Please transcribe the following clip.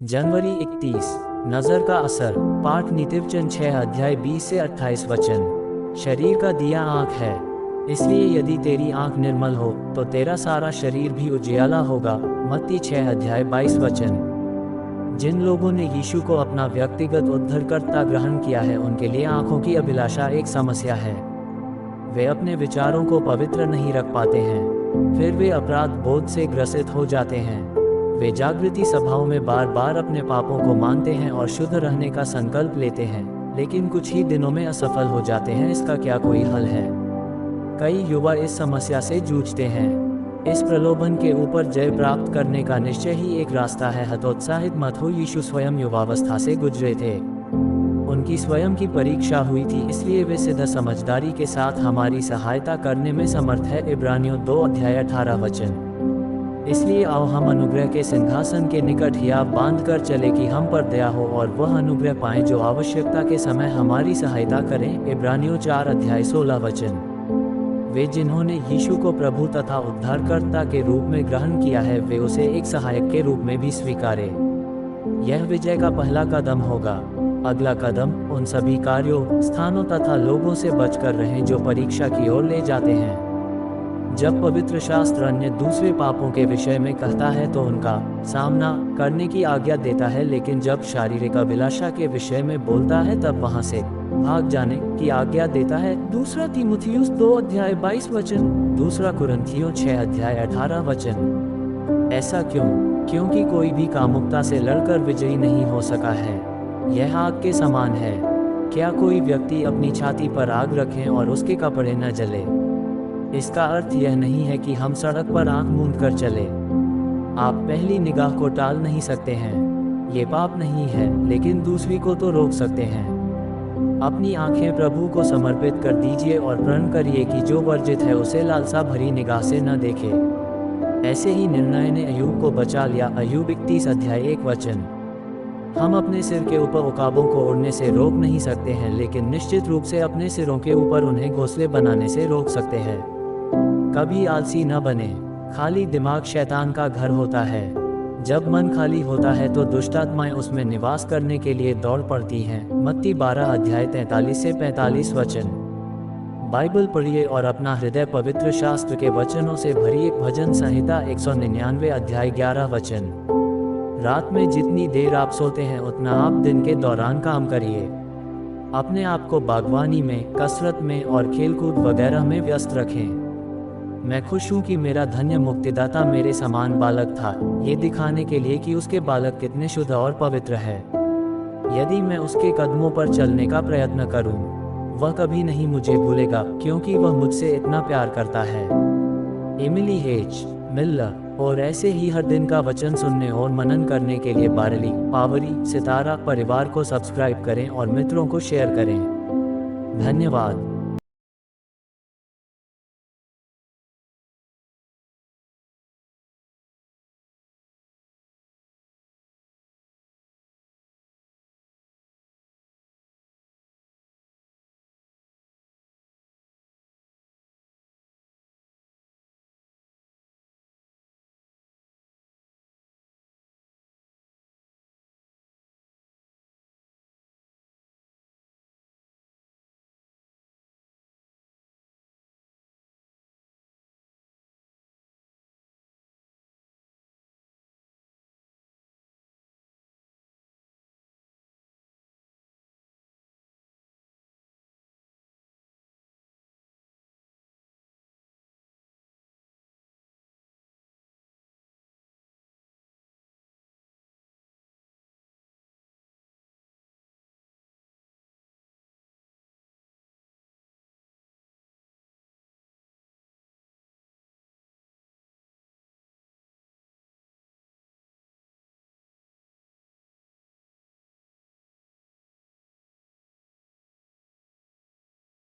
जनवरी 31। नज़र का असर। पाठ नीतिवचन 6 अध्याय 20 से 28 वचन। शरीर का दिया आँख है, इसलिए यदि तेरी आँख निर्मल हो तो तेरा सारा शरीर भी उजियाला होगा। मत्ती 6 अध्याय 22 वचन। जिन लोगों ने यीशु को अपना व्यक्तिगत उद्धारकर्ता ग्रहण किया है उनके लिए आँखों की अभिलाषा एक समस्या है। वे अपने विचारों को पवित्र नहीं रख पाते हैं, फिर वे अपराध बोध से ग्रसित हो जाते हैं। वे जागृति सभाओं में बार बार अपने पापों को मानते हैं और शुद्ध रहने का संकल्प लेते हैं, लेकिन कुछ ही दिनों में असफल हो जाते हैं। इसका क्या कोई हल है? कई युवा इस समस्या से जूझते हैं। इस प्रलोभन के ऊपर जय प्राप्त करने का निश्चय ही एक रास्ता है। हतोत्साहित मत हो। यीशु स्वयं युवावस्था से गुजरे थे। उनकी स्वयं की परीक्षा हुई थी, इसलिए वे सिद्ध समझदारी के साथ हमारी सहायता करने में समर्थ है। इब्रानियों 2 अध्याय 18 वचन। इसलिए आओ हम अनुग्रह के सिंहासन के निकट हियाव बांध कर चले कि हम पर दया हो और वह अनुग्रह पाएं जो आवश्यकता के समय हमारी सहायता करें। इब्रानियों 4 अध्याय 16 वचन। वे जिन्होंने यीशु को प्रभु तथा उद्धारकर्ता के रूप में ग्रहण किया है वे उसे एक सहायक के रूप में भी स्वीकारें। यह विजय का पहला कदम होगा। अगला कदम उन सभी कार्यों, स्थानों तथा लोगों से बचकर रहें जो परीक्षा की ओर ले जाते हैं। जब पवित्र शास्त्र अन्य दूसरे पापों के विषय में कहता है तो उनका सामना करने की आज्ञा देता है, लेकिन जब शारीरिक अभिलाषा के विषय में बोलता है तब वहां से भाग जाने की आज्ञा देता है। दूसरा तीमुथियुस 2 अध्याय 22 वचन। दूसरा कुरिन्थियों 6 अध्याय 18 वचन। ऐसा क्यों? क्योंकि कोई भी कामुकता से लड़कर विजयी नहीं हो सका है। यह आग के समान है। क्या कोई व्यक्ति अपनी छाती पर आग रखें और उसके कपड़े न जले? इसका अर्थ यह नहीं है कि हम सड़क पर आंख मूंद कर चले। आप पहली निगाह को टाल नहीं सकते हैं, ये पाप नहीं है, लेकिन दूसरी को तो रोक सकते हैं। अपनी आंखें प्रभु को समर्पित कर दीजिए और प्रण करिए कि जो वर्जित है उसे लालसा भरी निगाह से न देखे। ऐसे ही निर्णय ने अय्यूब को बचा लिया। अय्यूब 31 अध्याय 1 वचन। हम अपने सिर के ऊपर उकाबों को उड़ने से रोक नहीं सकते हैं, लेकिन निश्चित रूप से अपने सिरों के ऊपर उन्हें घोंसले बनाने से रोक सकते हैं। कभी आलसी न बने। खाली दिमाग शैतान का घर होता है। जब मन खाली होता है तो दुष्टात्माएं उसमें निवास करने के लिए दौड़ पड़ती हैं। मत्ती 12 अध्याय 43 से 45 वचन। बाइबल पढ़िए और अपना हृदय पवित्र शास्त्र के वचनों से भरिए। भजन संहिता 199 अध्याय 11 वचन। रात में जितनी देर आप सोते हैं उतना आप दिन के दौरान काम करिए। अपने आप को बागवानी में, कसरत में और खेलकूद वगैरह में व्यस्त रखें। मैं खुश हूँ कि मेरा धन्य मुक्तिदाता मेरे समान बालक था, ये दिखाने के लिए कि उसके बालक कितने शुद्ध और पवित्र है। यदि मैं उसके कदमों पर चलने का प्रयत्न करूँ, वह कभी नहीं मुझे भूलेगा, क्योंकि वह मुझसे इतना प्यार करता है। Emily H Miller. और ऐसे ही हर दिन का वचन सुनने और मनन करने के लिए बारली, पावरी, सितारा परिवार को सब्सक्राइब करें और मित्रों को शेयर करें। धन्यवाद।